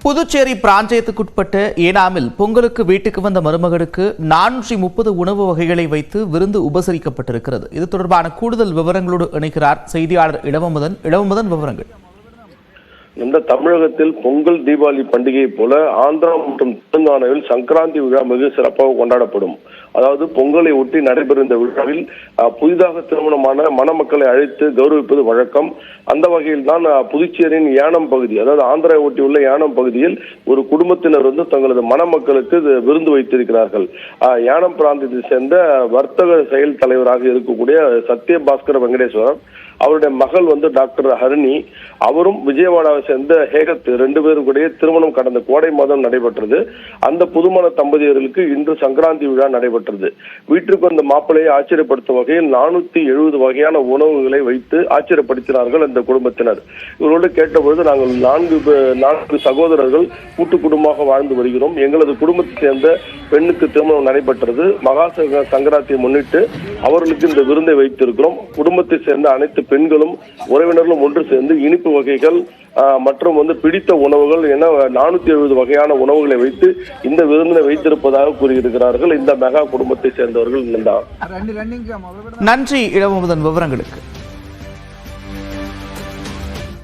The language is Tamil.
புதுச்சேரி பிராந்தியத்துக்குட்பட்ட ஏனாமில் பொங்கலுக்கு வீட்டுக்கு வந்த மருமகளுக்கு 430 உணவு வகைகளை வைத்து விருந்து உபசரிக்கப்பட்டிருக்கிறது. இது தொடர்பான கூடுதல் விவரங்களோடு இணைக்கிறார் செய்தியாளர் இளவமுதன். விவரங்கள். இந்த தமிழகத்தில் பொங்கல் தீபாவளி பண்டிகை போல ஆந்திரா மற்றும் தெலுங்கானாவில் சங்கராந்தி விழா மிக சிறப்பாக கொண்டாடப்படும். அதாவது பொங்கலை ஒட்டி நடைபெறும் இந்த விழாவில் புதிதாக திருமணமான மணமக்களை அழைத்து கௌரவிப்பது வழக்கம். அந்த வகையில் தான் புதுச்சேரியின் யானம் பகுதி, அதாவது ஆந்திரா ஒட்டியுள்ள யானம் பகுதியில் ஒரு குடும்பத்தினர் தங்களது மணமக்களுக்கு விருந்து வைத்திருக்கிறார்கள். யானம் பிராந்தியத்தை சேர்ந்த வர்த்தக செயல் தலைவராக இருக்கக்கூடிய சத்யபாஸ்கர் வெங்கடேஸ்வரர், அவருடைய மகள் டாக்டர் ஹரிணி, அவரும் விஜயவாடாவை சேர்ந்த ஹேகத், 2 பேருடைய திருமணம் கடந்த கோடை மாதம் நடைபெற்றது. அந்த புதுமண தம்பதியர்களுக்கு இன்று சங்கராந்தி விழா நடைபெற்றது. வீட்டிற்கு வந்த மாப்பிள்ளையை ஆச்சரியப்படுத்தும் வகையில் 470 வகையான உணவுகளை வைத்து ஆச்சரியப்படுத்தினார்கள் அந்த குடும்பத்தினர். இவரோடு கேட்டபொழுது, நாங்கள் 4 சகோதரர்கள் கூட்டு குடும்பமாக வாழ்ந்து வருகிறோம். எங்களது குடும்பத்தை சேர்ந்த பெண்ணுக்கு திருமணம் நடைபெற்றது. மகா சங்கராந்தியை முன்னிட்டு அவர்களுக்கு இந்த விருந்தை வைத்திருக்கிறோம். குடும்பத்தை சேர்ந்த அனைத்து பெண்களும் உறவினர்களும் ஒன்று சேர்ந்து இனிப்பு வகைகள் மற்றும் பிடித்த உணவுகள் என 470 வகையான உணவுகளை வைத்து இந்த விருந்தினை வைத்திருப்பதாக கூறியிருக்கிறார்கள் இந்த மெகா குடும்பத்தை சேர்ந்தவர்கள். நன்றி இளவமுதன் விவரங்களுக்கு.